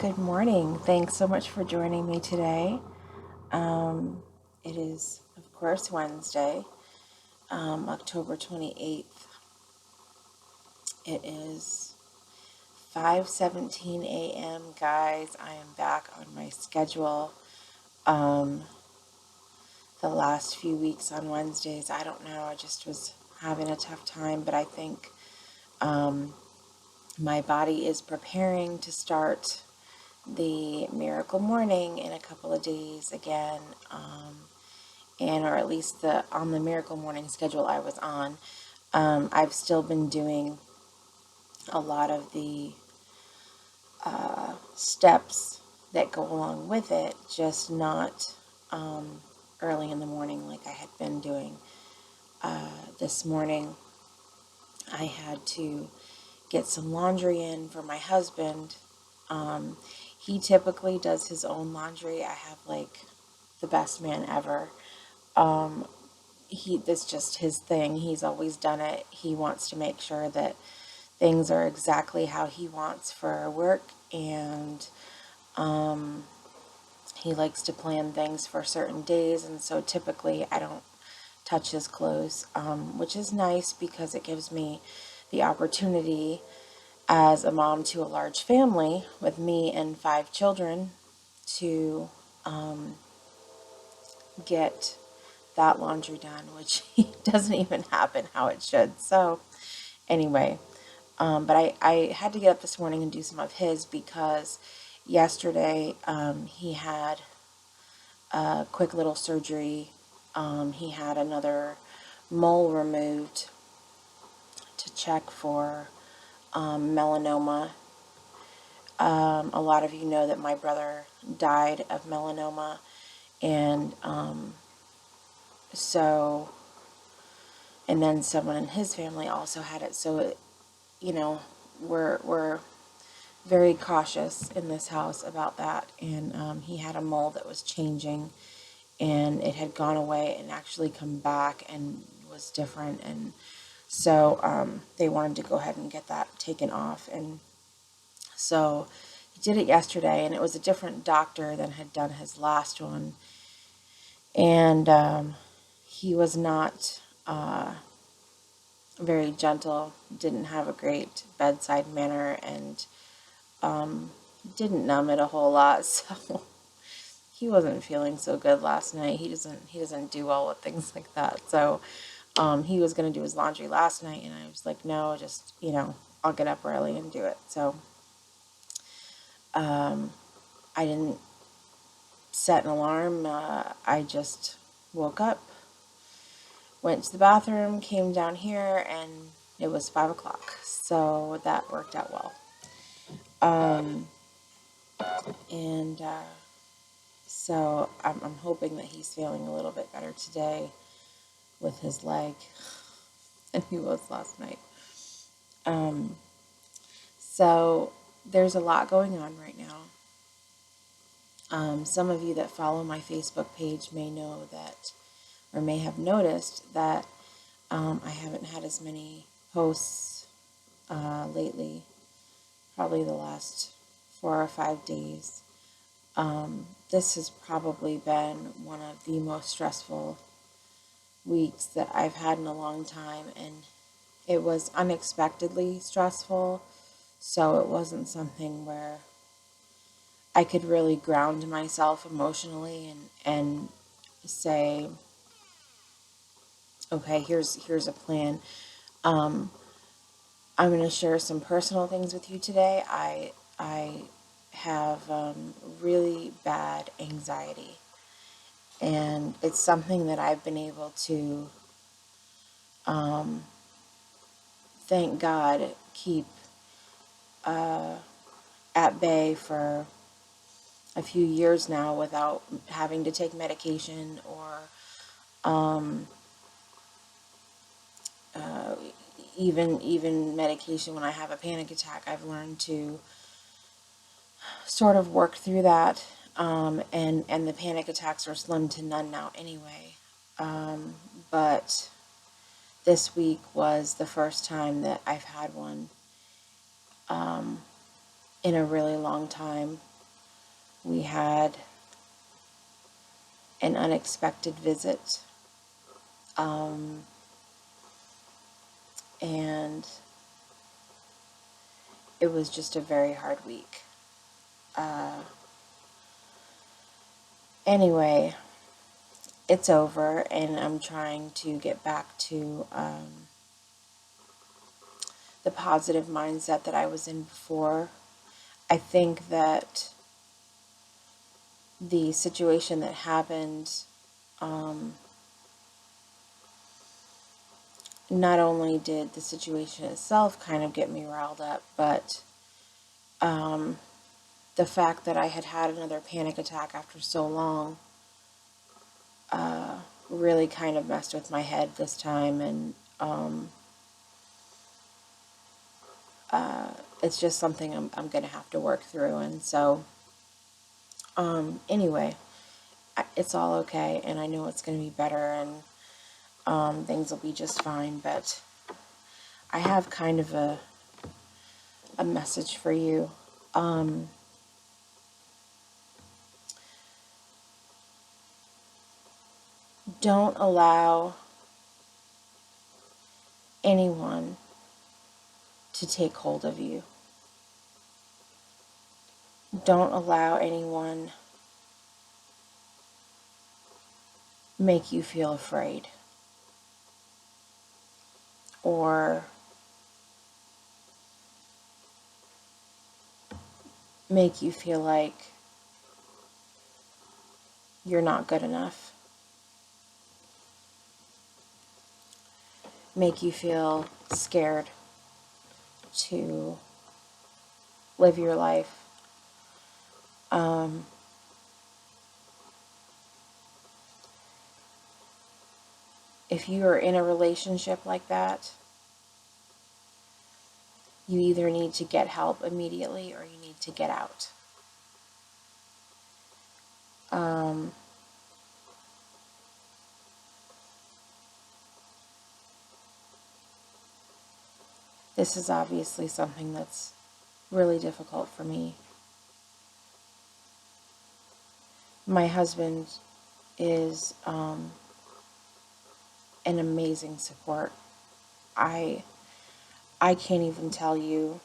Good morning. Thanks so much for joining me today. It is, of course, Wednesday, October 28th. It is 5:17 a.m., guys. I am back on my schedule. Um, the last few weeks on Wednesdays, I don't know, I just was having a tough time, but I think my body is preparing to start the miracle morning in a couple of days again. Or at least on the miracle morning schedule I was on, I've still been doing a lot of the steps that go along with it, just not early in the morning like I had been doing. This morning I had to get some laundry in for my husband. He typically does his own laundry. I have like the best man ever. That's just his thing. He's always done it. He wants to make sure that things are exactly how he wants for work, and he likes to plan things for certain days, and so typically I don't touch his clothes, which is nice because it gives me the opportunity as a mom to a large family with me and 5 children to get that laundry done, which doesn't even happen how it should. So anyway, but I had to get up this morning and do some of his because yesterday he had a quick little surgery. He had another mole removed to check for melanoma. A lot of you know that my brother died of melanoma, and and then someone in his family also had it. So, we're very cautious in this house about that. And he had a mole that was changing, and it had gone away and actually come back and was different. And so they wanted to go ahead and get that taken off. And so he did it yesterday, and it was a different doctor than had done his last one. And he was not very gentle, didn't have a great bedside manner, and didn't numb it a whole lot. So he wasn't feeling so good last night. He doesn't do well with things like that. So he was going to do his laundry last night, and I was like, no, just, I'll get up early and do it. So I didn't set an alarm. I just woke up, went to the bathroom, came down here, and it was 5 o'clock. So that worked out well. And so I'm hoping that he's feeling a little bit better today with his leg than he was last night. So there's a lot going on right now. Some of you that follow my Facebook page may know that, or may have noticed that I haven't had as many posts lately, probably the last 4 or 5 days. This has probably been one of the most stressful weeks that I've had in a long time, and it was unexpectedly stressful, so it wasn't something where I could really ground myself emotionally and say, okay, here's a plan. I'm going to share some personal things with you today. I have really bad anxiety, and it's something that I've been able to, thank God, keep at bay for a few years now without having to take medication or even medication when I have a panic attack. I've learned to sort of work through that, and the panic attacks are slim to none now anyway. But this week was the first time that I've had one in a really long time. We had an unexpected visit, and it was just a very hard week. Anyway, it's over, and I'm trying to get back to the positive mindset that I was in before. I think that the situation that happened, not only did the situation itself kind of get me riled up, but the fact that I had had another panic attack after so long really kind of messed with my head this time, and it's just something I'm going to have to work through. And so, anyway, it's all okay, and I know it's going to be better, and things will be just fine. But I have kind of a message for you. Don't allow anyone to take hold of you. Don't allow anyone make you feel afraid or make you feel like you're not good enough. Make you feel scared to live your life. If you are in a relationship like that, you either need to get help immediately or you need to get out. This is obviously something that's really difficult for me. My husband is an amazing support. I can't even tell you.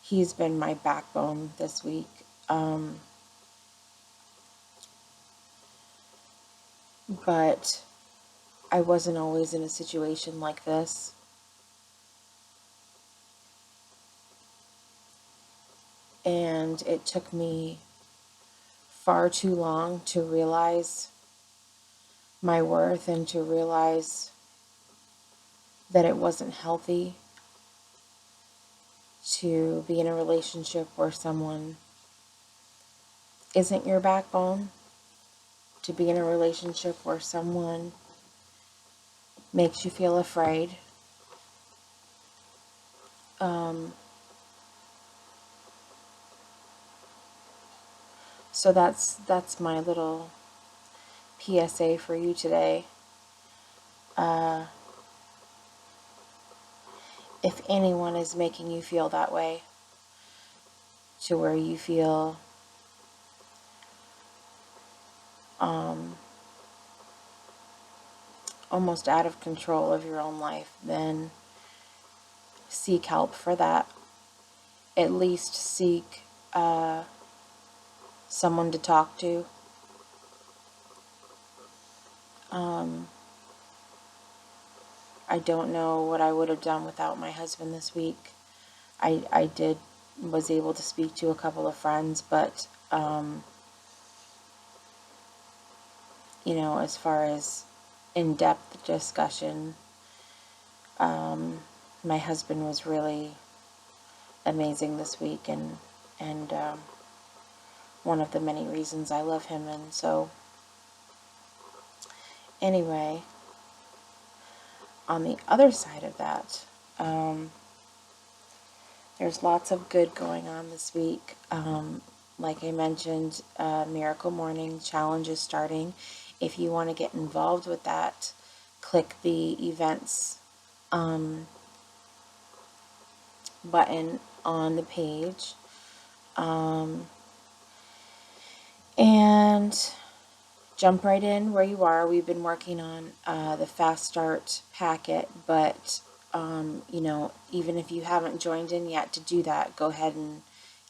He's been my backbone this week. But I wasn't always in a situation like this. And it took me far too long to realize my worth and to realize that it wasn't healthy to be in a relationship where someone isn't your backbone, to be in a relationship where someone makes you feel afraid. So that's my little PSA for you today. If anyone is making you feel that way, to where you feel almost out of control of your own life, then seek help for that. At least seek someone to talk to. I don't know what I would have done without my husband this week. I was able to speak to a couple of friends, but as far as in-depth discussion, my husband was really amazing this week, and one of the many reasons I love him. And so anyway, on the other side of that, there's lots of good going on this week. Like I mentioned, Miracle Morning Challenge is starting. If you want to get involved with that, click the events button on the page. And jump right in where you are. We've been working on the Fast Start packet, but even if you haven't joined in yet to do that, go ahead and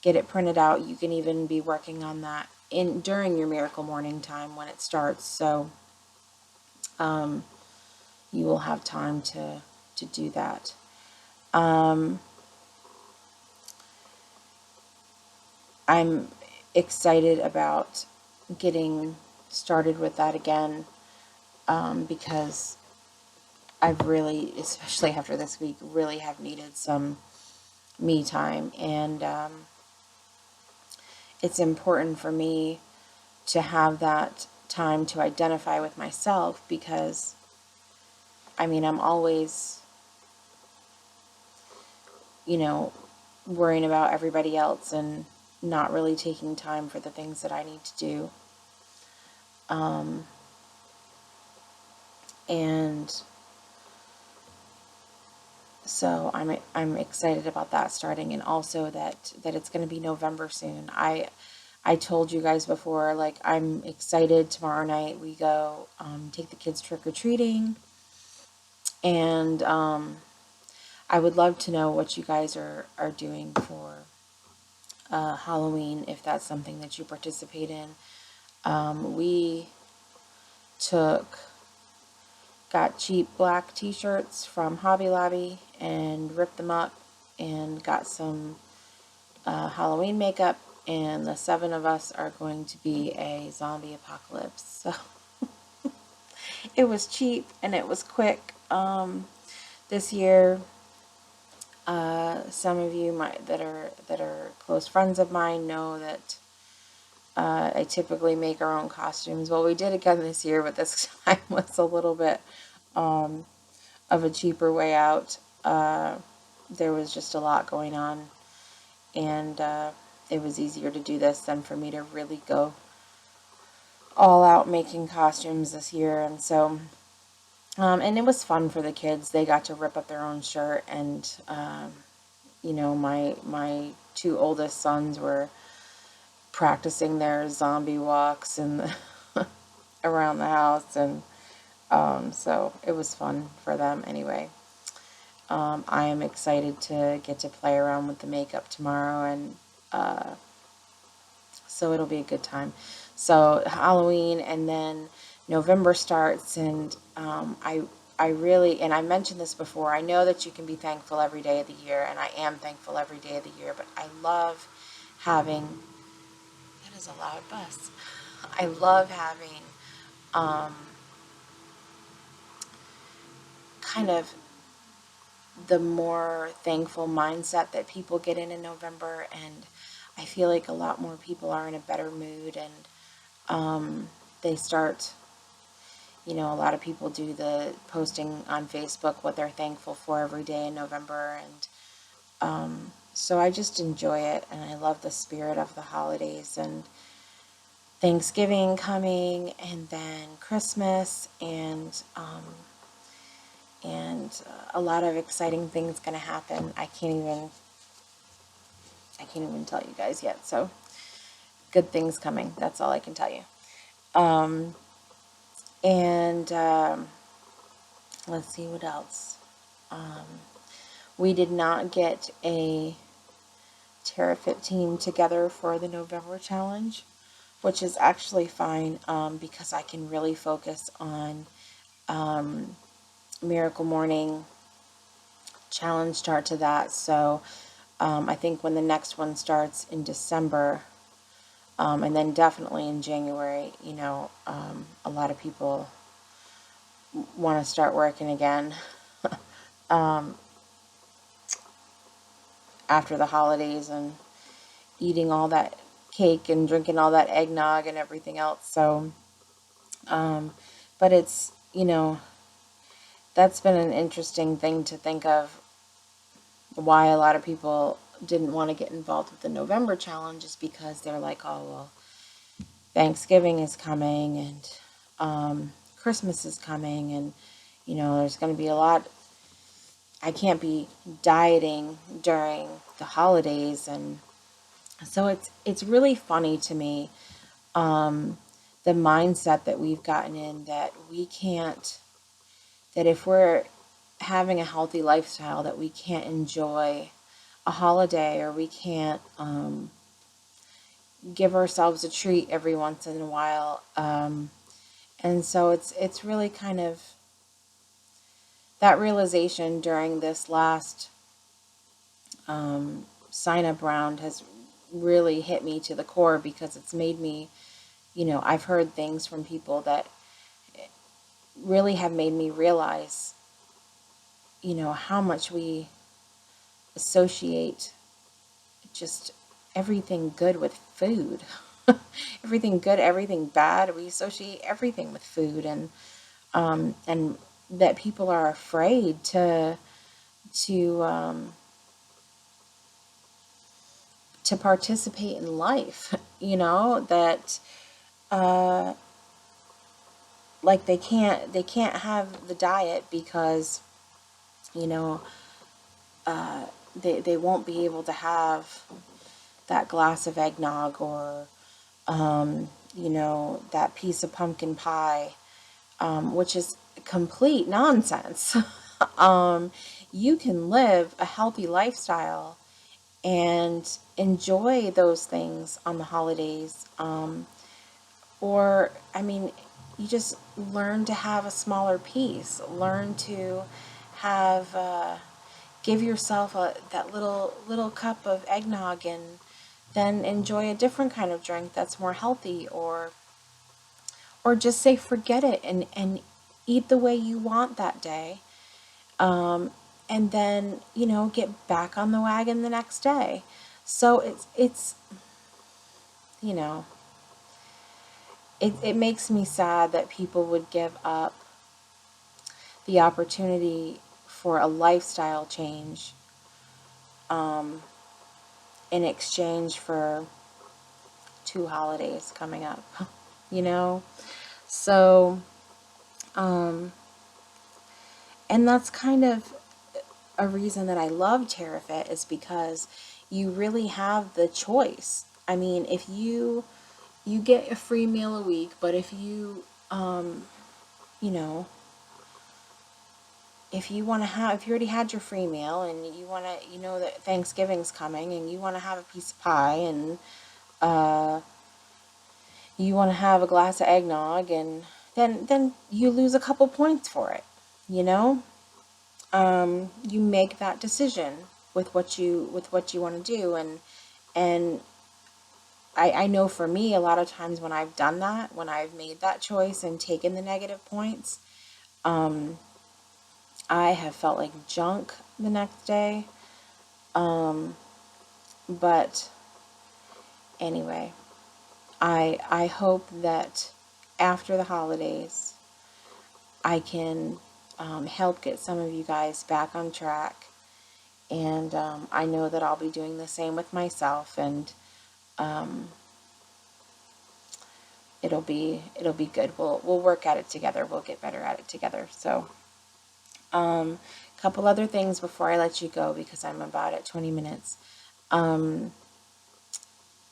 get it printed out. You can even be working on that during your Miracle Morning time when it starts, so you will have time to do that. I'm excited about getting started with that again, because I've really, especially after this week, really have needed some me time. And it's important for me to have that time to identify with myself, because, I'm always, worrying about everybody else and not really taking time for the things that I need to do. And so I'm excited about that starting, and also that it's going to be November soon. I told you guys before, like, I'm excited. Tomorrow night we go take the kids trick-or-treating, and I would love to know what you guys are doing for Halloween, if that's something that you participate in. We got cheap black t-shirts from Hobby Lobby and ripped them up and got some Halloween makeup, and the 7 of us are going to be a zombie apocalypse. So it was cheap and it was quick. This year, some of you that are close friends of mine know that I typically make our own costumes. Well, we did again this year, but this time was a little bit of a cheaper way out. There was just a lot going on, and it was easier to do this than for me to really go all out making costumes this year. And so and it was fun for the kids. They got to rip up their own shirt, and my 2 oldest sons were practicing their zombie walks and around the house, and so it was fun for them anyway. I am excited to get to play around with the makeup tomorrow, and so it'll be a good time. So Halloween, and then November starts, and I really, and I mentioned this before, I know that you can be thankful every day of the year, and I am thankful every day of the year, but I love having, that is a loud bus, I love having kind of the more thankful mindset that people get in November, and I feel like a lot more people are in a better mood, and they start, a lot of people do the posting on Facebook what they're thankful for every day in November, and so I just enjoy it, and I love the spirit of the holidays, and Thanksgiving coming, and then Christmas, and a lot of exciting things going to happen. I can't even tell you guys yet. So good things coming. That's all I can tell you. And let's see what else. We did not get a TerraFit team together for the November challenge, which is actually fine, because I can really focus on Miracle Morning challenge, start to that. So I think when the next one starts in December, and then definitely in January, a lot of people want to start working again after the holidays, and eating all that cake and drinking all that eggnog and everything else. So, but it's, that's been an interesting thing to think of, why a lot of people didn't want to get involved with the November challenge, is because they're like, oh, well, Thanksgiving is coming, and Christmas is coming, and there's going to be a lot. I can't be dieting during the holidays, and so it's really funny to me the mindset that we've gotten in, that we can't, that if we're having a healthy lifestyle, that we can't enjoy a holiday, or we can't give ourselves a treat every once in a while. And so it's really kind of that realization during this last sign up round has really hit me to the core, because it's made me, I've heard things from people that really have made me realize, how much we associate just everything good with food. Everything good, everything bad, we associate everything with food, and that people are afraid to to participate in life. That like they can't have the diet because you know they won't be able to have that glass of eggnog, or that piece of pumpkin pie, which is complete nonsense. You can live a healthy lifestyle and enjoy those things on the holidays. Or, I mean, you just learn to have a smaller piece, learn to have, give yourself that little cup of eggnog, and then enjoy a different kind of drink that's more healthy, or just say forget it, and eat the way you want that day. And then, get back on the wagon the next day. So it's, you know, it makes me sad that people would give up the opportunity for a lifestyle change, in exchange for 2 holidays coming up, you know? So, and that's kind of a reason that I love TerraFit, is because you really have the choice. I mean, if you get a free meal a week, but if you know, if you already had your free meal, and you want to, that Thanksgiving's coming, and you want to have a piece of pie, and uh, you want to have a glass of eggnog, and then you lose a couple points for it, you know. You make that decision with what you want to do, and I know for me, a lot of times when I've done that, when I've made that choice and taken the negative points, I have felt like junk the next day. But anyway, I hope that after the holidays, I can help get some of you guys back on track, and I know that I'll be doing the same with myself, and it'll be good. We'll work at it together. We'll get better at it together. So, a couple other things before I let you go, because I'm about at 20 minutes.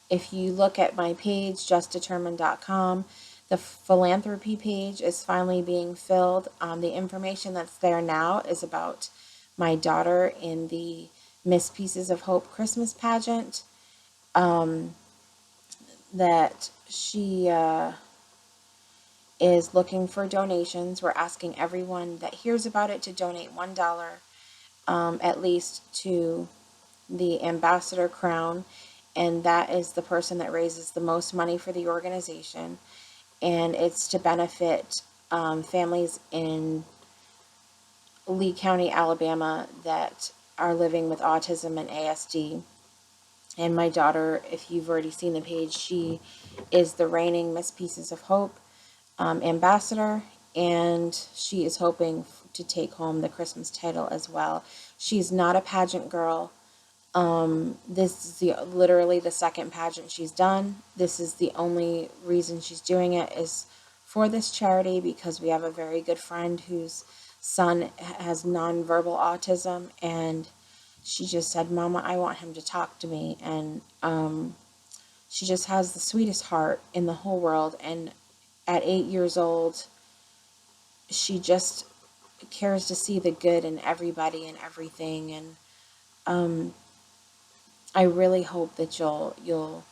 If you look at my page, justdetermined.com, the philanthropy page is finally being filled. The information that's there now is about my daughter in the Miss Pieces of Hope Christmas pageant, that she is looking for donations. We're asking everyone that hears about it to donate $1, at least, to the ambassador crown, and that is the person that raises the most money for the organization, and it's to benefit families in Lee County, Alabama, that are living with autism and ASD. And my daughter, if you've already seen the page, she is the reigning Miss Pieces of Hope ambassador, and she is hoping to take home the Christmas title as well. She's not a pageant girl. This is literally the second pageant she's done. This is the only reason she's doing it, is for this charity, because we have a very good friend whose son has nonverbal autism, and she just said, "Mama, I want him to talk to me." And she just has the sweetest heart in the whole world. And at 8 years old, she just cares to see the good in everybody and everything. And I really hope that you'll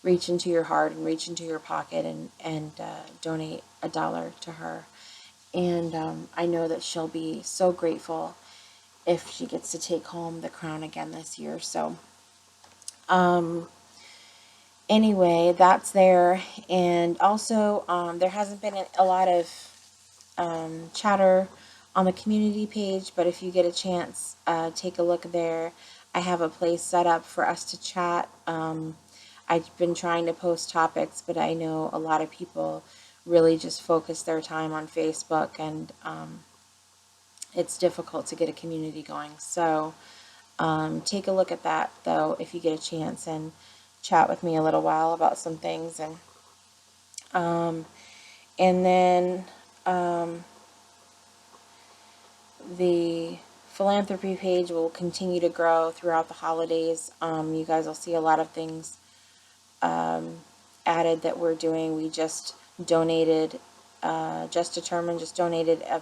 reach into your heart and reach into your pocket and donate $1 to her. And I know that she'll be so grateful if she gets to take home the crown again this year. So anyway, that's there. And also, there hasn't been a lot of chatter on the community page, but if you get a chance, take a look there. I have a place set up for us to chat. I've been trying to post topics, but I know a lot of people really just focus their time on Facebook, and it's difficult to get a community going. So take a look at that, though, if you get a chance, and chat with me a little while about some things. And then the philanthropy page will continue to grow throughout the holidays. You guys will see a lot of things added that we're doing. We just donated, just donated a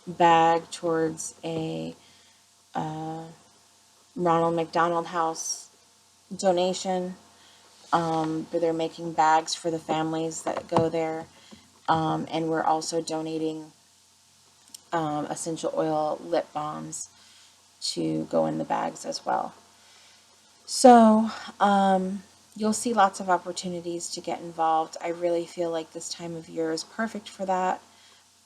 bag towards a Ronald McDonald House donation. But they're making bags for the families that go there. And we're also donating essential oil lip balms to go in the bags as well. So you'll see lots of opportunities to get involved. I really feel like this time of year is perfect for that.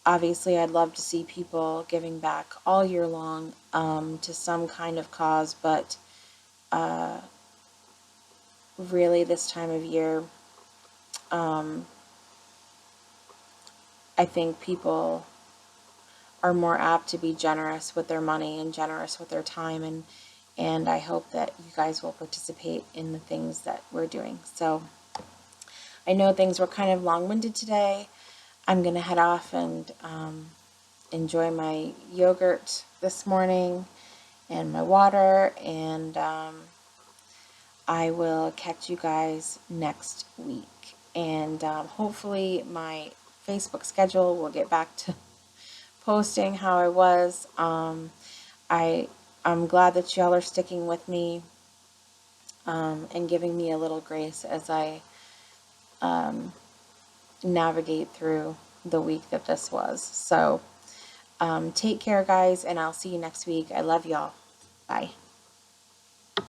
Obviously, I'd love to see people giving back all year long to some kind of cause, but really this time of year, I think people are more apt to be generous with their money and generous with their time, and I hope that you guys will participate in the things that we're doing. So I know things were kind of long-winded today. I'm going to head off and enjoy my yogurt this morning and my water, and I will catch you guys next week. And hopefully my Facebook schedule will get back to posting how I was. I'm glad that y'all are sticking with me and giving me a little grace as I navigate through the week that this was. So take care, guys, and I'll see you next week. I love y'all. Bye.